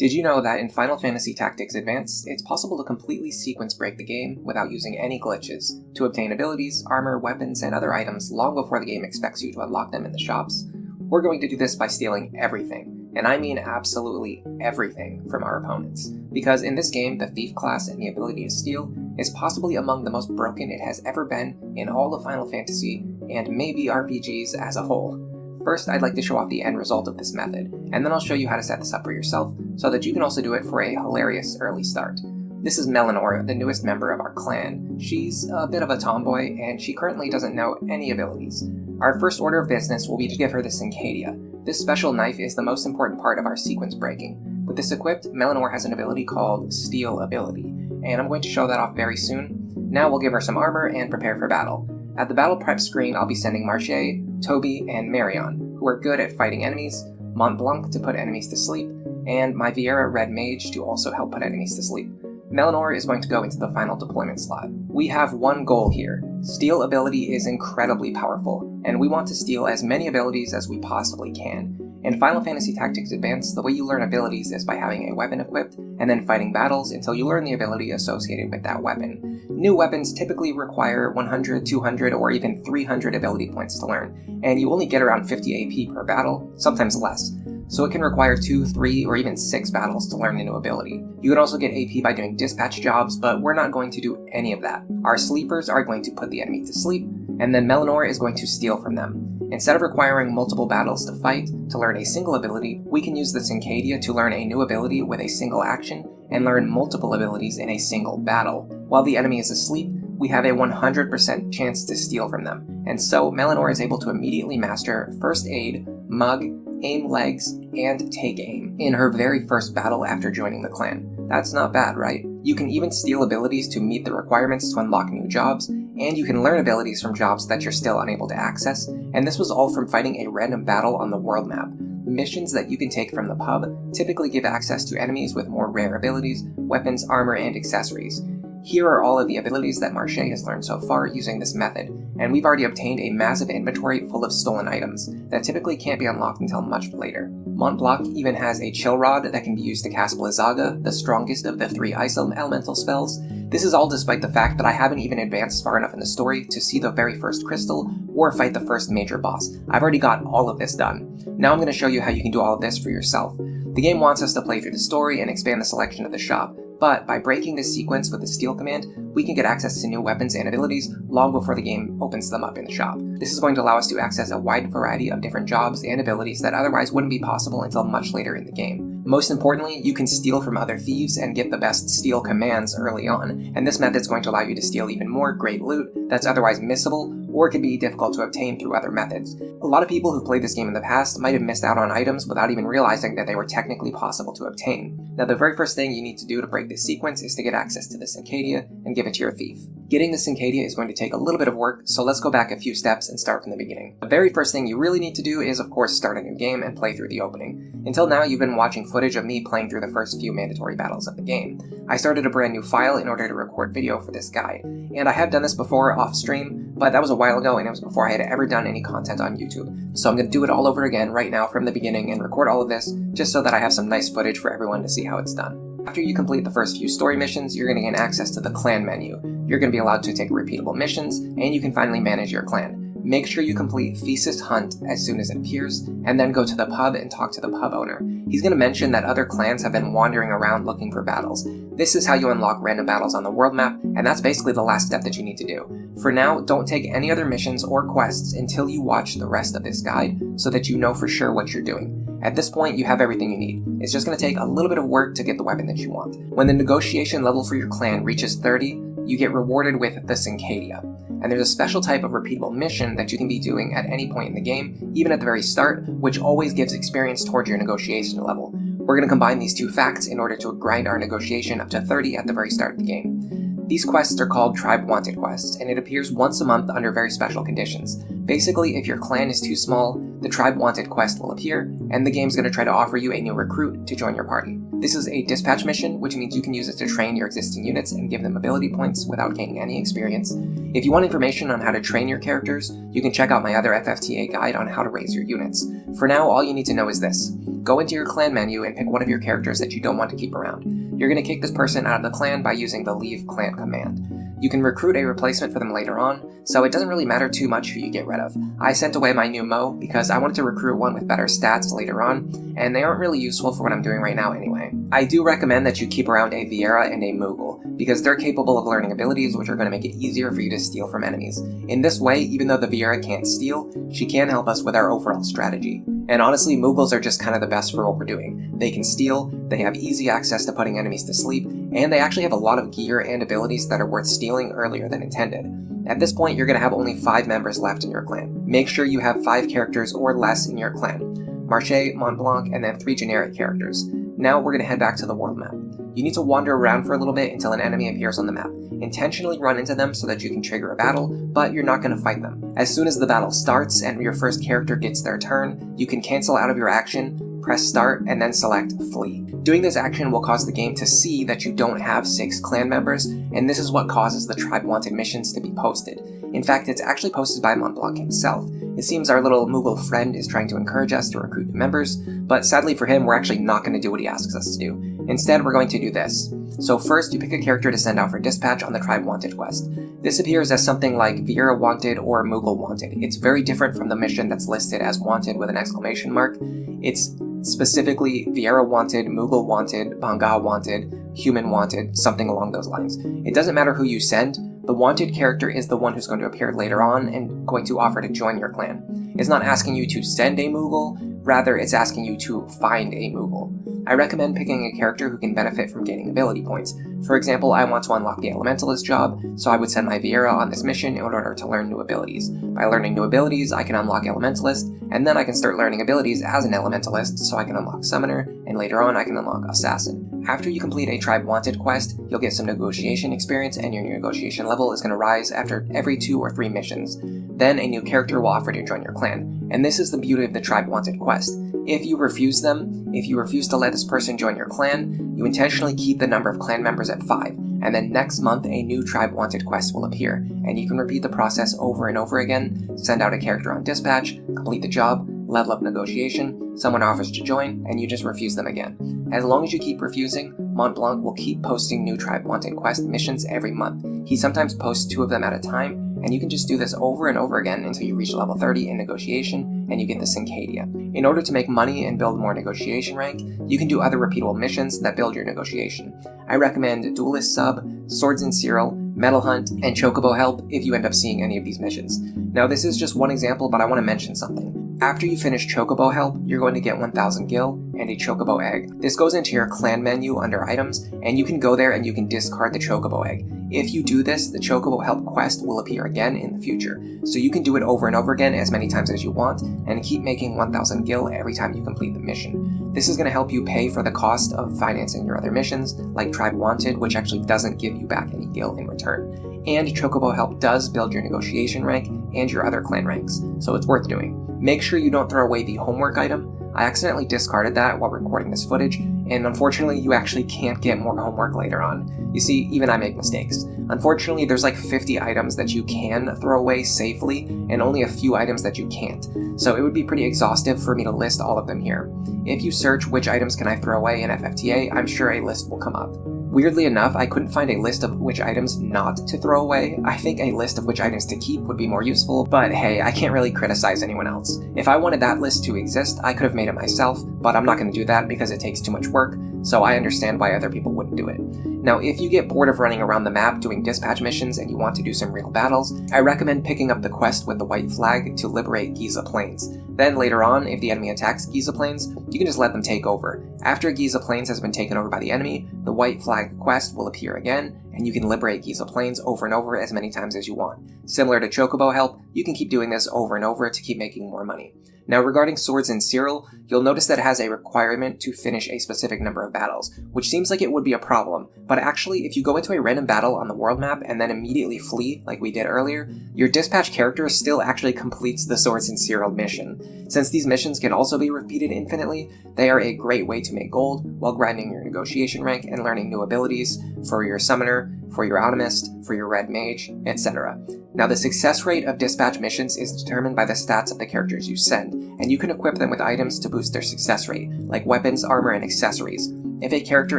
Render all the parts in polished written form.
Did you know that in Final Fantasy Tactics Advanced, it's possible to completely sequence break the game without using any glitches, to obtain abilities, armor, weapons, and other items long before the game expects you to unlock them in the shops? We're going to do this by stealing everything, and I mean absolutely everything, from our opponents. Because in this game, the Thief class and the ability to steal is possibly among the most broken it has ever been in all of Final Fantasy, and maybe RPGs as a whole. First, I'd like to show off the end result of this method, and then I'll show you how to set this up for yourself, so that you can also do it for a hilarious early start. This is Melanor, the newest member of our clan. She's a bit of a tomboy, and she currently doesn't know any abilities. Our first order of business will be to give her the Cinquedea. This special knife is the most important part of our sequence breaking. With this equipped, Melanor has an ability called Steal Ability, and I'm going to show that off very soon. Now we'll give her some armor and prepare for battle. At the battle prep screen, I'll be sending Marche, Toby, and Marion, who are good at fighting enemies, Mont Blanc to put enemies to sleep, and my Viera Red Mage to also help put enemies to sleep. Melanor is going to go into the final deployment slot. We have one goal here. Steal ability is incredibly powerful, and we want to steal as many abilities as we possibly can. In Final Fantasy Tactics Advanced, the way you learn abilities is by having a weapon equipped, and then fighting battles until you learn the ability associated with that weapon. New weapons typically require 100, 200, or even 300 ability points to learn, and you only get around 50 AP per battle, sometimes less. So it can require 2, 3, or even 6 battles to learn a new ability. You can also get AP by doing dispatch jobs, but we're not going to do any of that. Our sleepers are going to put the enemy to sleep, and then Melanor is going to steal from them. Instead of requiring multiple battles to fight to learn a single ability, we can use the Cinquedea to learn a new ability with a single action, and learn multiple abilities in a single battle. While the enemy is asleep, we have a 100% chance to steal from them, and so Melanor is able to immediately master First Aid, Mug, Aim Legs, and Take Aim in her very first battle after joining the clan. That's not bad, right? You can even steal abilities to meet the requirements to unlock new jobs, and you can learn abilities from jobs that you're still unable to access, and this was all from fighting a random battle on the world map. The missions that you can take from the pub typically give access to enemies with more rare abilities, weapons, armor, and accessories. Here are all of the abilities that Marche has learned so far using this method, and we've already obtained a massive inventory full of stolen items that typically can't be unlocked until much later. Mont Blanc even has a chill rod that can be used to cast Blizzaga, the strongest of the 3 ice elemental spells. This is all despite the fact that I haven't even advanced far enough in the story to see the very first crystal or fight the first major boss. I've already got all of this done. Now I'm going to show you how you can do all of this for yourself. The game wants us to play through the story and expand the selection of the shop, but by breaking this sequence with the steal command, we can get access to new weapons and abilities long before the game opens them up in the shop. This is going to allow us to access a wide variety of different jobs and abilities that otherwise wouldn't be possible until much later in the game. Most importantly, you can steal from other thieves and get the best steal commands early on, and this method is going to allow you to steal even more great loot that's otherwise missable or can be difficult to obtain through other methods. A lot of people who played this game in the past might have missed out on items without even realizing that they were technically possible to obtain. Now, the very first thing you need to do to break this sequence is to get access to the Cinquedea and give it to your thief. Getting the Cinquedea is going to take a little bit of work, so let's go back a few steps and start from the beginning. The very first thing you really need to do is, of course, start a new game and play through the opening. Until now, you've been watching footage of me playing through the first few mandatory battles of the game. I started a brand new file in order to record video for this guide, and I have done this before off stream, but that was a while ago and it was before I had ever done any content on YouTube. So I'm going to do it all over again right now from the beginning and record all of this just so that I have some nice footage for everyone to see how it's done. After you complete the first few story missions, you're going to gain access to the clan menu. You're going to be allowed to take repeatable missions, and you can finally manage your clan. Make sure you complete Thesis Hunt as soon as it appears, and then go to the pub and talk to the pub owner. He's going to mention that other clans have been wandering around looking for battles. This is how you unlock random battles on the world map, and that's basically the last step that you need to do. For now, don't take any other missions or quests until you watch the rest of this guide, so that you know for sure what you're doing. At this point, you have everything you need. It's just going to take a little bit of work to get the weapon that you want. When the negotiation level for your clan reaches 30, you get rewarded with the Cinquedea. And there's a special type of repeatable mission that you can be doing at any point in the game, even at the very start, which always gives experience towards your negotiation level. We're going to combine these two facts in order to grind our negotiation up to 30 at the very start of the game. These quests are called Tribe Wanted quests, and it appears once a month under very special conditions. Basically, if your clan is too small, the Tribe Wanted quest will appear, and the game's going to try to offer you a new recruit to join your party. This is a dispatch mission, which means you can use it to train your existing units and give them ability points without gaining any experience. If you want information on how to train your characters, you can check out my other FFTA guide on how to raise your units. For now, all you need to know is this. go into your clan menu and pick one of your characters that you don't want to keep around. You're going to kick this person out of the clan by using the leave clan command. You can recruit a replacement for them later on, so it doesn't really matter too much who you get rid of. I sent away my new Mo because I wanted to recruit one with better stats later on, and they aren't really useful for what I'm doing right now anyway. I do recommend that you keep around a Viera and a Moogle, because they're capable of learning abilities which are going to make it easier for you to steal from enemies. In this way, even though the Viera can't steal, she can help us with our overall strategy. And honestly, Moogles are just kind of the best for what we're doing. They can steal, they have easy access to putting enemies to sleep, and they actually have a lot of gear and abilities that are worth stealing earlier than intended. At this point, you're going to have only 5 members left in your clan. Make sure you have 5 characters or less in your clan. Marche, Mont Blanc, and then 3 generic characters. Now we're going to head back to the world map. You need to wander around for a little bit until an enemy appears on the map. Intentionally run into them so that you can trigger a battle, but you're not going to fight them. As soon as the battle starts and your first character gets their turn, you can cancel out of your action, press start, and then select flee. Doing this action will cause the game to see that you don't have 6 clan members, and this is what causes the tribe wanted missions to be posted. In fact, it's actually posted by Mont Blanc himself. It seems our little Moogle friend is trying to encourage us to recruit new members, but sadly for him, we're actually not going to do what he asks us to do. Instead, we're going to do this. So first, you pick a character to send out for dispatch on the Tribe Wanted quest. This appears as something like Viera Wanted or Moogle Wanted. It's very different from the mission that's listed as Wanted with an exclamation mark. It's specifically Viera Wanted, Moogle Wanted, Banga Wanted, Human Wanted, something along those lines. It doesn't matter who you send, the wanted character is the one who's going to appear later on and going to offer to join your clan. It's not asking you to send a Moogle, rather it's asking you to find a Moogle. I recommend picking a character who can benefit from gaining ability points. For example, I want to unlock the Elementalist job, so I would send my Viera on this mission in order to learn new abilities. By learning new abilities, I can unlock Elementalist, and then I can start learning abilities as an Elementalist, so I can unlock Summoner, and later on I can unlock Assassin. After you complete a Tribe Wanted quest, you'll get some negotiation experience, and your negotiation level is going to rise after every 2 or 3 missions. Then a new character will offer to join your clan, and this is the beauty of the Tribe Wanted quest. If you refuse to let this person join your clan, you intentionally keep the number of clan members at 5, and then next month a new Tribe Wanted quest will appear, and you can repeat the process over and over again, send out a character on dispatch, complete the job, level up negotiation, someone offers to join, and you just refuse them again. As long as you keep refusing, Mont Blanc will keep posting new Tribe Wanted quest missions every month. He sometimes posts 2 of them at a time, and you can just do this over and over again until you reach level 30 in negotiation, and you get the Cinquedea. In order to make money and build more negotiation rank, you can do other repeatable missions that build your negotiation. I recommend Duelist Sub, Swords and Serial, Metal Hunt, and Chocobo Help if you end up seeing any of these missions. Now this is just one example, but I want to mention something. After you finish Chocobo Help, you're going to get 1000 gil and a Chocobo Egg. This goes into your clan menu under items, and you can go there and you can discard the Chocobo Egg. If you do this, the Chocobo Help quest will appear again in the future, so you can do it over and over again as many times as you want, and keep making 1000 gil every time you complete the mission. This is going to help you pay for the cost of financing your other missions, like Tribe Wanted, which actually doesn't give you back any gil in return. And Chocobo Help does build your negotiation rank and your other clan ranks, so it's worth doing. Make sure you don't throw away the homework item. I accidentally discarded that while recording this footage, and unfortunately you actually can't get more homework later on. You see, even I make mistakes. Unfortunately, there's like 50 items that you can throw away safely, and only a few items that you can't. So it would be pretty exhaustive for me to list all of them here. If you search which items can I throw away in FFTA, I'm sure a list will come up. Weirdly enough, I couldn't find a list of which items not to throw away. I think a list of which items to keep would be more useful, but hey, I can't really criticize anyone else. If I wanted that list to exist, I could have made it myself, but I'm not going to do that because it takes too much work, so I understand why other people wouldn't do it. Now, if you get bored of running around the map doing dispatch missions and you want to do some real battles, I recommend picking up the quest with the white flag to liberate Giza Plains. Then later on, if the enemy attacks Giza Plains, you can just let them take over. After Giza Plains has been taken over by the enemy, the white flag quest will appear again, and you can liberate Giza Plains over and over as many times as you want. Similar to Chocobo Help, you can keep doing this over and over to keep making more money. Now regarding Swords and Serial, you'll notice that it has a requirement to finish a specific number of battles, which seems like it would be a problem, but actually if you go into a random battle on the world map and then immediately flee, like we did earlier, your dispatch character still actually completes the Swords and Serial mission. Since these missions can also be repeated infinitely, they are a great way to make gold while grinding your negotiation rank and learning new abilities for your summoner, for your alchemist, for your red mage, etc. Now, the success rate of dispatch missions is determined by the stats of the characters you send, and you can equip them with items to boost their success rate, like weapons, armor, and accessories. If a character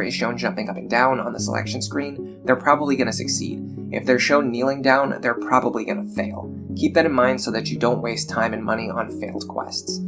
is shown jumping up and down on the selection screen, they're probably going to succeed. If they're shown kneeling down, they're probably going to fail. Keep that in mind so that you don't waste time and money on failed quests.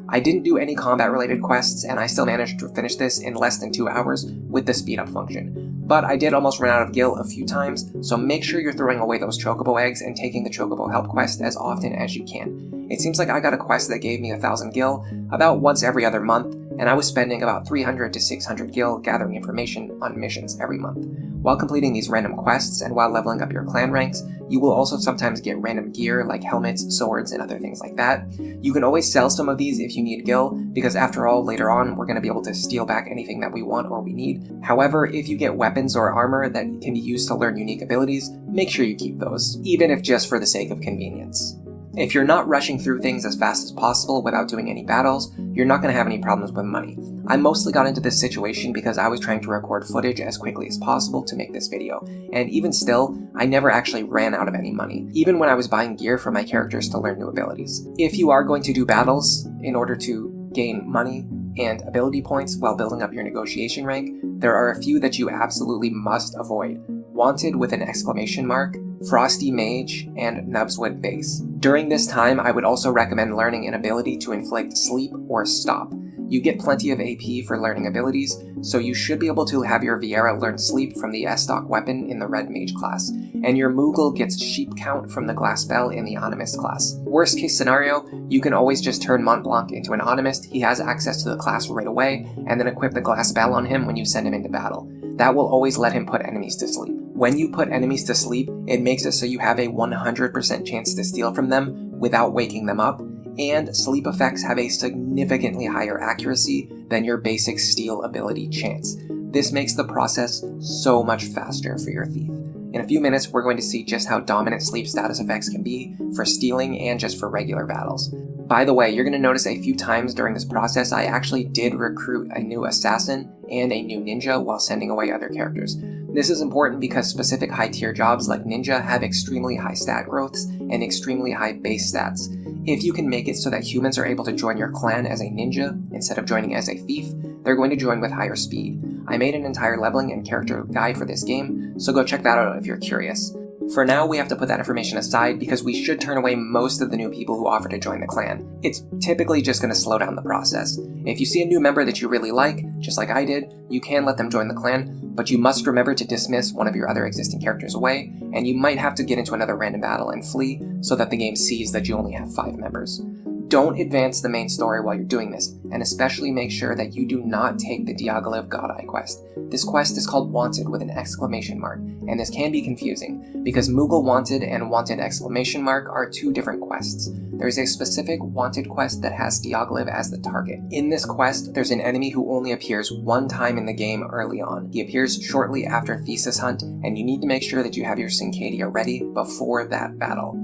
I didn't do any combat-related quests, and I still managed to finish this in less than 2 hours with the speed-up function. But I did almost run out of gil a few times, so make sure you're throwing away those chocobo eggs and taking the chocobo help quest as often as you can. It seems like I got a quest that gave me 1,000 gil about once every other month, and I was spending about 300 to 600 gil gathering information on missions every month. While completing these random quests and while leveling up your clan ranks, you will also sometimes get random gear like helmets, swords, and other things like that. You can always sell some of these if you need gil, because after all, later on, we're going to be able to steal back anything that we want or we need. However, if you get weapons or armor that can be used to learn unique abilities, make sure you keep those, even if just for the sake of convenience. If you're not rushing through things as fast as possible without doing any battles, you're not going to have any problems with money. I mostly got into this situation because I was trying to record footage as quickly as possible to make this video, and even still, I never actually ran out of any money, even when I was buying gear for my characters to learn new abilities. If you are going to do battles in order to gain money and ability points while building up your negotiation rank, there are a few that you absolutely must avoid. Wanted with an exclamation mark, Frosty Mage, and Nubswood Base. During this time, I would also recommend learning an ability to inflict sleep or stop. You get plenty of AP for learning abilities, so you should be able to have your Viera learn sleep from the S-Stock weapon in the Red Mage class, and your Moogle gets sheep count from the Glass Bell in the Animist class. Worst case scenario, you can always just turn Mont Blanc into an Animist, he has access to the class right away, and then equip the Glass Bell on him when you send him into battle. That will always let him put enemies to sleep. When you put enemies to sleep, it makes it so you have a 100% chance to steal from them without waking them up, and sleep effects have a significantly higher accuracy than your basic steal ability chance. This makes the process so much faster for your thief. In a few minutes, we're going to see just how dominant sleep status effects can be for stealing and just for regular battles. By the way, you're going to notice a few times during this process I actually did recruit a new assassin and a new ninja while sending away other characters. This is important because specific high tier jobs like ninja have extremely high stat growths and extremely high base stats. If you can make it so that humans are able to join your clan as a ninja instead of joining as a thief, they're going to join with higher speed. I made an entire leveling and character guide for this game, so go check that out if you're curious. For now, we have to put that information aside because we should turn away most of the new people who offer to join the clan. It's typically just going to slow down the process. If you see a new member that you really like, just like I did, you can let them join the clan, but you must remember to dismiss one of your other existing characters away, and you might have to get into another random battle and flee so that the game sees that you only have 5 members. Don't advance the main story while you're doing this, and especially make sure that you do not take the Diaghiliv God Eye quest. This quest is called Wanted with an exclamation mark, and this can be confusing, because Moogle Wanted and Wanted exclamation mark are 2 different quests. There's a specific Wanted quest that has Diaghiliv as the target. In this quest, there's an enemy who only appears 1 time in the game early on. He appears shortly after Thesis Hunt, and you need to make sure that you have your Cinquedea ready before that battle.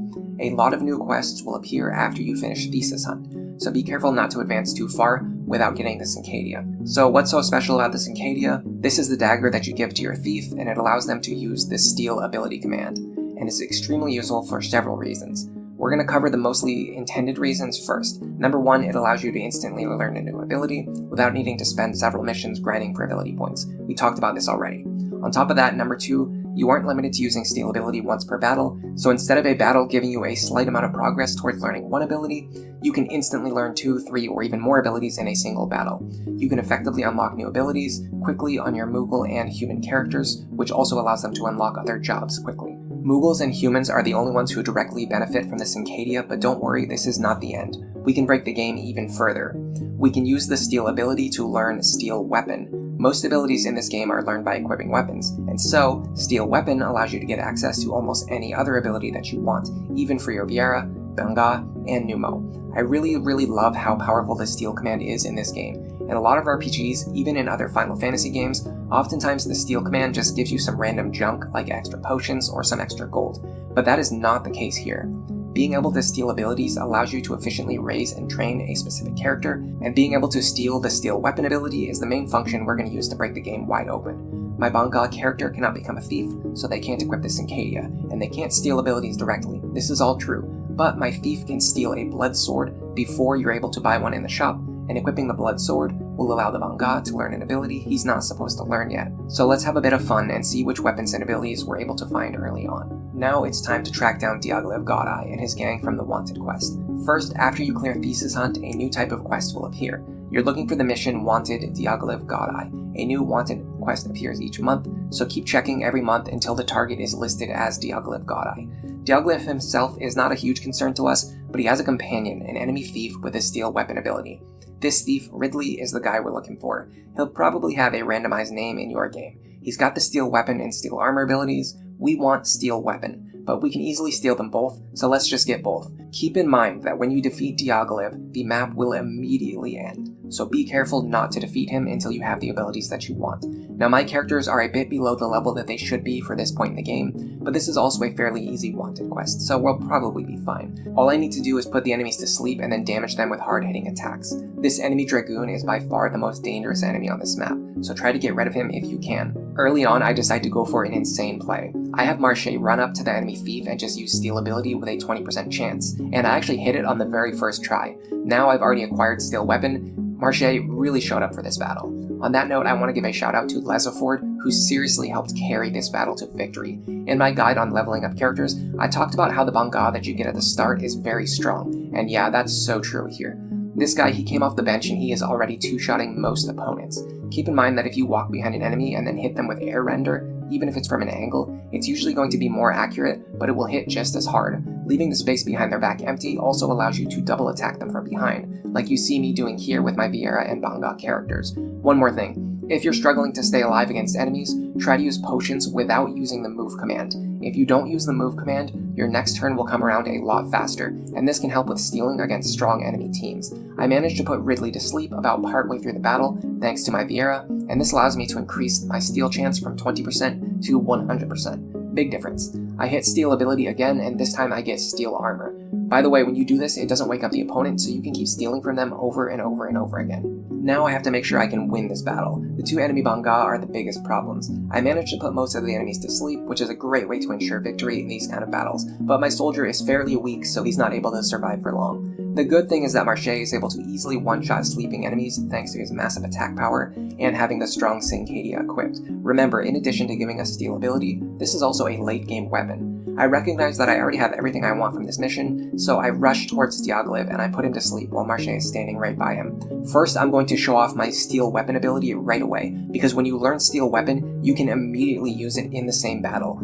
A lot of new quests will appear after you finish Thesis Hunt, so be careful not to advance too far without getting the Cinquedea. So what's so special about the Cinquedea? This is the dagger that you give to your thief, and it allows them to use the Steal ability command, and it's extremely useful for several reasons. We're going to cover the mostly intended reasons first. Number 1, it allows you to instantly learn a new ability without needing to spend several missions grinding for ability points. We talked about this already. On top of that, number 2, you aren't limited to using Steal ability once per battle, so instead of a battle giving you a slight amount of progress towards learning 1 ability, you can instantly learn 2, 3, or even more abilities in a single battle. You can effectively unlock new abilities quickly on your Moogle and human characters, which also allows them to unlock other jobs quickly. Moogles and humans are the only ones who directly benefit from the Cinquedea, but don't worry, this is not the end. We can break the game even further. We can use the Steal ability to learn Steal Weapon. Most abilities in this game are learned by equipping weapons, and so, Steal Weapon allows you to get access to almost any other ability that you want, even for your Viera, Benga, and Numo. I really love how powerful the Steal command is in this game. In a lot of RPGs, even in other Final Fantasy games, oftentimes the Steal command just gives you some random junk like extra potions or some extra gold, but that is not the case here. Being able to steal abilities allows you to efficiently raise and train a specific character, and being able to steal the Steal Weapon ability is the main function we're going to use to break the game wide open. My Bangaa character cannot become a thief, so they can't equip the Cinquedea, and they can't steal abilities directly. This is all true, but my thief can steal a blood sword before you're able to buy one in the shop, and equipping the blood sword will allow the Bangaa to learn an ability he's not supposed to learn yet. So let's have a bit of fun and see which weapons and abilities we're able to find early on. Now it's time to track down Diaghiliv Godeye and his gang from the Wanted quest. First, after you clear Thesis Hunt, a new type of quest will appear. You're looking for the mission Wanted Diaghiliv Godeye. A new Wanted quest appears each month, so keep checking every month until the target is listed as Diaghiliv Godeye. Diaghiliv himself is not a huge concern to us, but he has a companion, an enemy thief with a steel weapon ability. This thief, Ridley, is the guy we're looking for. He'll probably have a randomized name in your game. He's got the steel weapon and steel armor abilities. We want steel weapon, but we can easily steal them both, so let's just get both. Keep in mind that when you defeat Diaghiliv, the map will immediately end, so be careful not to defeat him until you have the abilities that you want. Now my characters are a bit below the level that they should be for this point in the game, but this is also a fairly easy Wanted quest, so we'll probably be fine. All I need to do is put the enemies to sleep and then damage them with hard-hitting attacks. This enemy Dragoon is by far the most dangerous enemy on this map, so try to get rid of him if you can. Early on, I decide to go for an insane play. I have Marche run up to the enemy thief and just use steal ability with a 20% chance, and I actually hit it on the very first try. Now I've already acquired steel weapon. Marche really showed up for this battle. On that note, I want to give a shout out to Lesoford, who seriously helped carry this battle to victory. In my guide on leveling up characters, I talked about how the Bangaa that you get at the start is very strong, and yeah, that's so true here. This guy, he came off the bench and he is already two-shotting most opponents. Keep in mind that if you walk behind an enemy and then hit them with air render, even if it's from an angle, it's usually going to be more accurate, but it will hit just as hard. Leaving the space behind their back empty also allows you to double attack them from behind, like you see me doing here with my Viera and Bangaa characters. One more thing. If you're struggling to stay alive against enemies, try to use potions without using the move command. If you don't use the move command, your next turn will come around a lot faster, and this can help with stealing against strong enemy teams. I managed to put Ridley to sleep about partway through the battle, thanks to my Viera, and this allows me to increase my steal chance from 20% to 100%. Big difference. I hit steal ability again, and this time I get steel armor. By the way, when you do this, it doesn't wake up the opponent, so you can keep stealing from them over and over and over again. Now I have to make sure I can win this battle. The two enemy Bangaa are the biggest problems. I managed to put most of the enemies to sleep, which is a great way to ensure victory in these kind of battles, but my soldier is fairly weak, so he's not able to survive for long. The good thing is that Marche is able to easily one-shot sleeping enemies thanks to his massive attack power and having the strong Cinquedea equipped. Remember, in addition to giving us steal ability, this is also a late-game weapon. I recognize that I already have everything I want from this mission, so I rush towards Diaghiliv and I put him to sleep while Marche is standing right by him. First, I'm going to show off my steel weapon ability right away, because when you learn steel weapon, you can immediately use it in the same battle.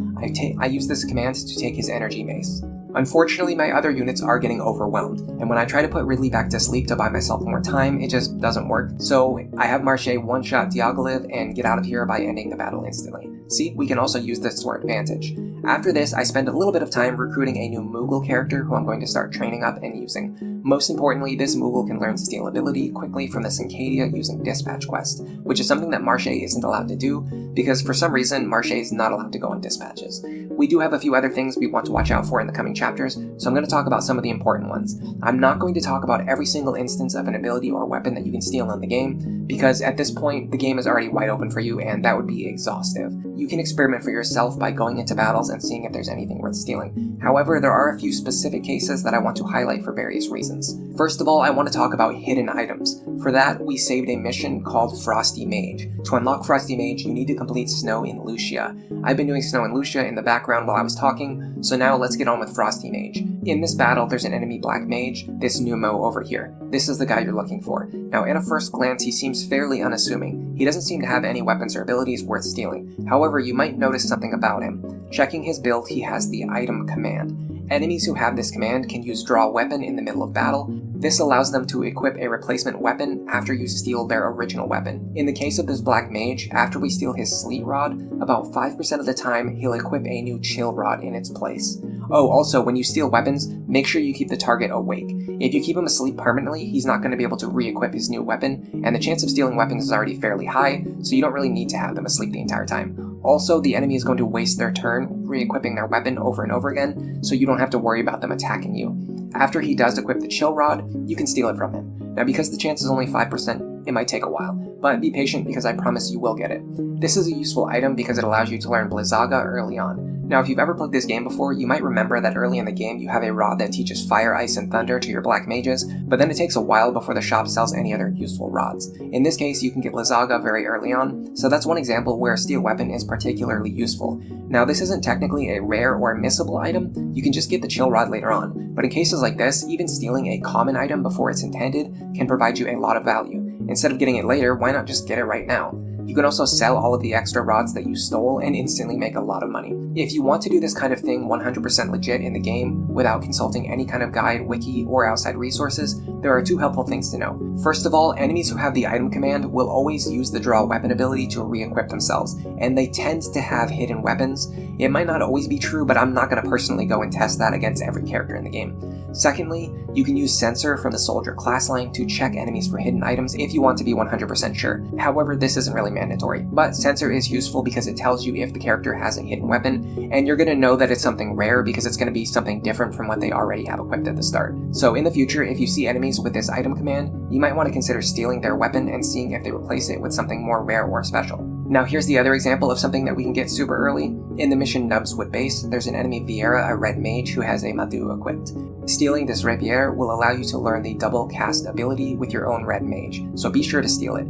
I use this command to take his energy mace. Unfortunately, my other units are getting overwhelmed, and when I try to put Ridley back to sleep to buy myself more time, it just doesn't work. So I have Marche one-shot Diaghiliv and get out of here by ending the battle instantly. See, we can also use this to our advantage. After this, I spend a little bit of time recruiting a new Moogle character who I'm going to start training up and using. Most importantly, this Moogle can learn steal ability quickly from the Cinquedea using Dispatch quest, which is something that Marche isn't allowed to do, because for some reason, Marche is not allowed to go on dispatches. We do have a few other things we want to watch out for in the coming chapters, so I'm going to talk about some of the important ones. I'm not going to talk about every single instance of an ability or weapon that you can steal in the game, because at this point, the game is already wide open for you and that would be exhaustive. You can experiment for yourself by going into battles and seeing if there's anything worth stealing. However, there are a few specific cases that I want to highlight for various reasons. First of all, I want to talk about hidden items. For that, we saved a mission called Frosty Mage. To unlock Frosty Mage, you need to complete Snow in Lucia. I've been doing Snow in Lucia in the background while I was talking, so now let's get on with Frosty Mage. In this battle, there's an enemy Black Mage, this Numo over here. This is the guy you're looking for. Now, at a first glance, he seems fairly unassuming. He doesn't seem to have any weapons or abilities worth stealing. However, you might notice something about him. Checking his build, he has the item command. Enemies who have this command can use draw weapon in the middle of battle. This allows them to equip a replacement weapon after you steal their original weapon. In the case of this Black Mage, after we steal his Sleet Rod, about 5% of the time he'll equip a new Chill Rod in its place. Oh, also, when you steal weapons, make sure you keep the target awake. If you keep him asleep permanently, he's not going to be able to re-equip his new weapon, and the chance of stealing weapons is already fairly high, so you don't really need to have them asleep the entire time. Also, the enemy is going to waste their turn re-equipping their weapon over and over again, so you don't have to worry about them attacking you. After he does equip the Chill Rod, you can steal it from him. Now, because the chance is only 5%, It might take a while, but be patient because I promise you will get it. This is a useful item because it allows you to learn Blizzaga early on. Now, if you've ever played this game before, you might remember that early in the game you have a rod that teaches Fire, Ice, and Thunder to your black mages, but then it takes a while before the shop sells any other useful rods. In this case, you can get Blizzaga very early on, so that's one example where a steel weapon is particularly useful. Now, this isn't technically a rare or missable item, you can just get the chill rod later on, but in cases like this, even stealing a common item before it's intended can provide you a lot of value. Instead of getting it later, why not just get it right now? You can also sell all of the extra rods that you stole and instantly make a lot of money. If you want to do this kind of thing 100% legit in the game without consulting any kind of guide, wiki, or outside resources, there are two helpful things to know. First of all, enemies who have the item command will always use the draw weapon ability to re-equip themselves, and they tend to have hidden weapons. It might not always be true, but I'm not going to personally go and test that against every character in the game. Secondly, you can use Sensor from the Soldier class line to check enemies for hidden items if you want to be 100% sure. However, this isn't really mandatory, but Sensor is useful because it tells you if the character has a hidden weapon, and you're going to know that it's something rare because it's going to be something different from what they already have equipped at the start. So in the future, if you see enemies with this item command, you might want to consider stealing their weapon and seeing if they replace it with something more rare or special. Now here's the other example of something that we can get super early. In the mission Nubswood Base, there's an enemy Viera, a red mage, who has a Madu equipped. Stealing this rapier will allow you to learn the double cast ability with your own red mage, so be sure to steal it.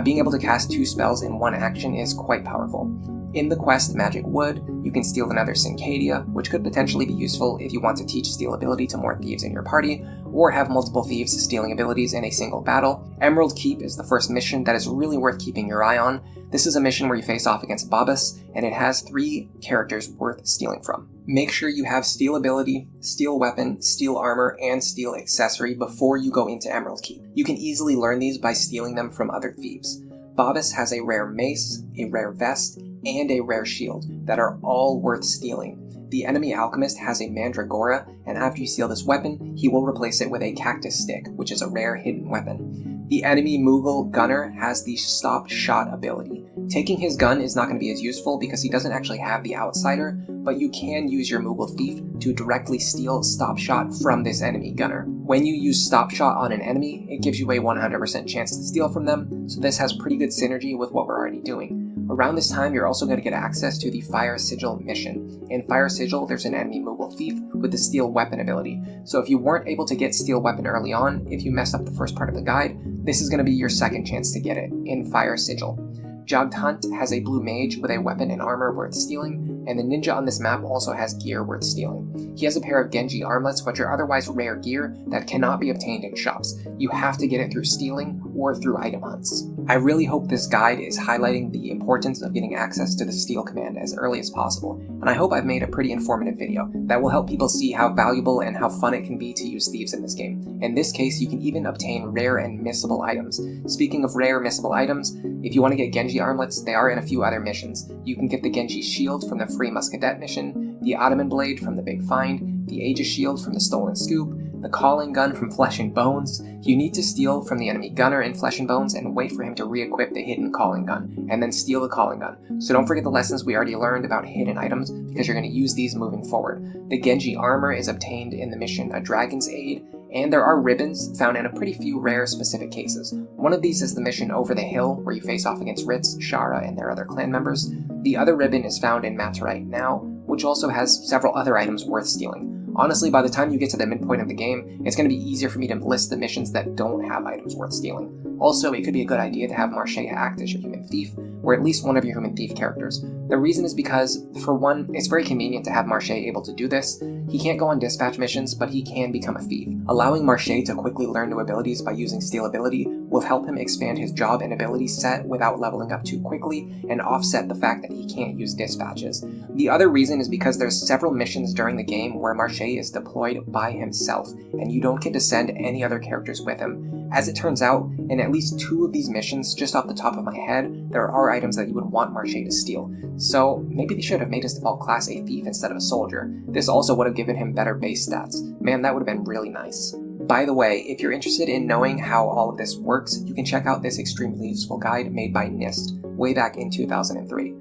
Being able to cast 2 spells in one action is quite powerful. In the quest Magic Wood, you can steal another Cinquedea, which could potentially be useful if you want to teach steal ability to more thieves in your party, or have multiple thieves stealing abilities in a single battle. Emerald Keep is the first mission that is really worth keeping your eye on. This is a mission where you face off against Babas, and it has 3 characters worth stealing from. Make sure you have steal ability, steal weapon, steal armor, and steal accessory before you go into Emerald Keep. You can easily learn these by stealing them from other thieves. Babas has a rare mace, a rare vest, and a rare shield that are all worth stealing. The enemy alchemist has a Mandragora, and after you steal this weapon, he will replace it with a cactus stick, which is a rare hidden weapon. The enemy Moogle gunner has the stop shot ability. Taking his gun is not going to be as useful because he doesn't actually have the outsider, but you can use your Moogle thief to directly steal stop shot from this enemy gunner. When you use stop shot on an enemy, it gives you a 100% chance to steal from them, so this has pretty good synergy with what we're already doing. Around this time, you're also going to get access to the Fire Sigil mission. In Fire Sigil, there's an enemy Moogle thief with the Steel Weapon ability, so if you weren't able to get Steel Weapon early on, if you messed up the first part of the guide, this is going to be your second chance to get it in Fire Sigil. Jogged Hunt has a blue mage with a weapon and armor worth stealing, and the ninja on this map also has gear worth stealing. He has a pair of Genji armlets, which are otherwise rare gear that cannot be obtained in shops. You have to get it through stealing or through item hunts. I really hope this guide is highlighting the importance of getting access to the steal command as early as possible, and I hope I've made a pretty informative video that will help people see how valuable and how fun it can be to use thieves in this game. In this case, you can even obtain rare and missable items. Speaking of rare missable items, if you want to get Genji armlets, they are in a few other missions. You can get the Genji shield from the Free Muscadet mission, the Ottoman blade from the Big Find, the Aegis shield from the Stolen Scoop, the Calling gun from Flesh and Bones. You need to steal from the enemy gunner in Flesh and Bones and wait for him to re-equip the hidden Calling gun, and then steal the Calling gun. So don't forget the lessons we already learned about hidden items, because you're going to use these moving forward. The Genji armor is obtained in the mission A Dragon's Aid, and there are ribbons found in a pretty few rare specific cases. One of these is the mission Over the Hill, where you face off against Ritz, Shara, and their other clan members. The other ribbon is found in Matarite Now, which also has several other items worth stealing. Honestly, by the time you get to the midpoint of the game, it's going to be easier for me to list the missions that don't have items worth stealing. Also, it could be a good idea to have Marche act as your human thief, or at least one of your human thief characters. The reason is because, for one, it's very convenient to have Marche able to do this. He can't go on dispatch missions, but he can become a thief. Allowing Marche to quickly learn new abilities by using steal ability will help him expand his job and ability set without leveling up too quickly, and offset the fact that he can't use dispatches. The other reason is because there's several missions during the game where Marche is deployed by himself, and you don't get to send any other characters with him. As it turns out, in at least 2 of these missions, just off the top of my head, there are items that you would want Marche to steal. So maybe they should have made his default class a thief instead of a soldier. This also would have given him better base stats. Man, that would have been really nice. By the way, if you're interested in knowing how all of this works, you can check out this extremely useful guide made by Nyst, way back in 2003.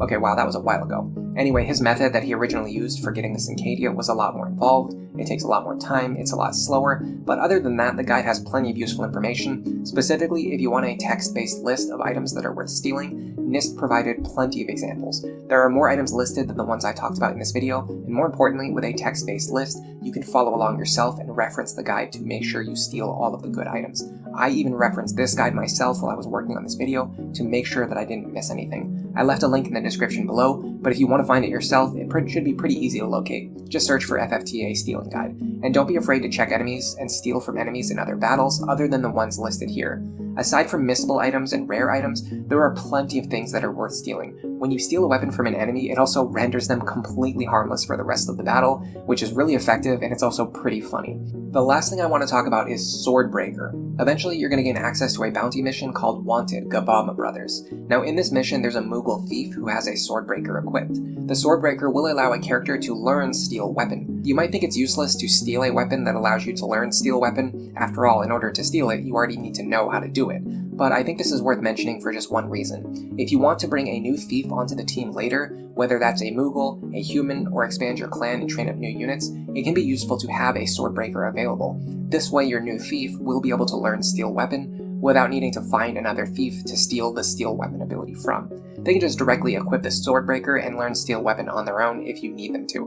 Okay, wow, that was a while ago. Anyway, his method that he originally used for getting the Cinquedea was a lot more involved, it takes a lot more time, it's a lot slower, but other than that, the guide has plenty of useful information. Specifically, if you want a text-based list of items that are worth stealing, Nyst provided plenty of examples. There are more items listed than the ones I talked about in this video, and more importantly, with a text-based list, you can follow along yourself and reference the guide to make sure you steal all of the good items. I even referenced this guide myself while I was working on this video to make sure that I didn't miss anything. I left a link in the description below, but if you want to find it yourself, it should be pretty easy to locate. Just search for FFTA Stealing Guide. And don't be afraid to check enemies and steal from enemies in other battles other than the ones listed here. Aside from missable items and rare items, there are plenty of things that are worth stealing. When you steal a weapon from an enemy, it also renders them completely harmless for the rest of the battle, which is really effective and it's also pretty funny. The last thing I want to talk about is Swordbreaker. Eventually, you're going to gain access to a bounty mission called Wanted Gabama Brothers. Now, in this mission, there's a Mughal thief who has a Swordbreaker equipped. The Swordbreaker will allow a character to learn Steel Weapon. You might think it's useless to steal a weapon that allows you to learn Steel Weapon. After all, in order to steal it, you already need to know how to do it. But I think this is worth mentioning for just one reason. If you want to bring a new thief onto the team later, whether that's a Mughal, a human, or expand your clan and train up new units, it can be useful to have a Swordbreaker available. This way your new thief will be able to learn Steel Weapon without needing to find another thief to steal the Steel Weapon ability from. They can just directly equip the Swordbreaker and learn Steel Weapon on their own if you need them to.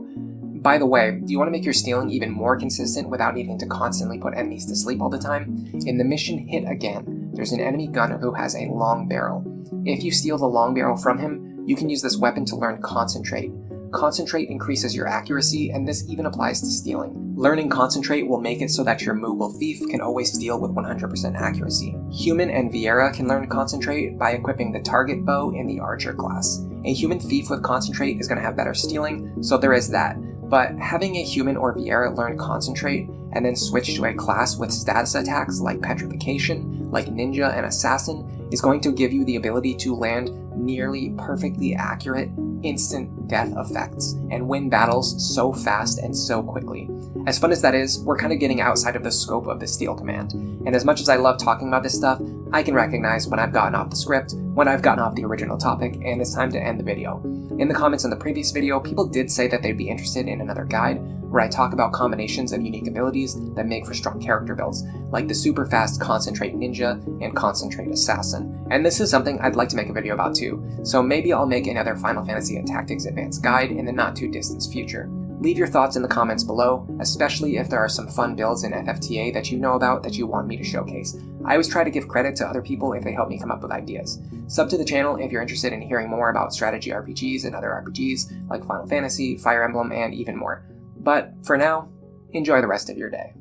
By the way, do you want to make your stealing even more consistent without needing to constantly put enemies to sleep all the time? In the mission Hit Again, there's an enemy gunner who has a long barrel. If you steal the long barrel from him, you can use this weapon to learn Concentrate. Concentrate increases your accuracy, and this even applies to stealing. Learning Concentrate will make it so that your Mughal thief can always steal with 100% accuracy. Human and Viera can learn Concentrate by equipping the target bow in the Archer class. A human thief with Concentrate is going to have better stealing, so there is that. But having a human or Viera learn Concentrate and then switch to a class with status attacks like Petrification, like Ninja and Assassin, is going to give you the ability to land nearly perfectly accurate instant death effects and win battles so fast and so quickly. As fun as that is, we're kind of getting outside of the scope of the Steal command, and as much as I love talking about this stuff, I can recognize when I've gotten off the script, when I've gotten off the original topic, and it's time to end the video. In the comments on the previous video, people did say that they'd be interested in another guide where I talk about combinations of unique abilities that make for strong character builds, like the super fast Concentrate Ninja and Concentrate Assassin. And this is something I'd like to make a video about too, so maybe I'll make another Final Fantasy Tactics Advanced guide in the not too distant future. Leave your thoughts in the comments below, especially if there are some fun builds in FFTA that you know about that you want me to showcase. I always try to give credit to other people if they help me come up with ideas. Sub to the channel if you're interested in hearing more about strategy RPGs and other RPGs like Final Fantasy, Fire Emblem, and even more. But for now, enjoy the rest of your day.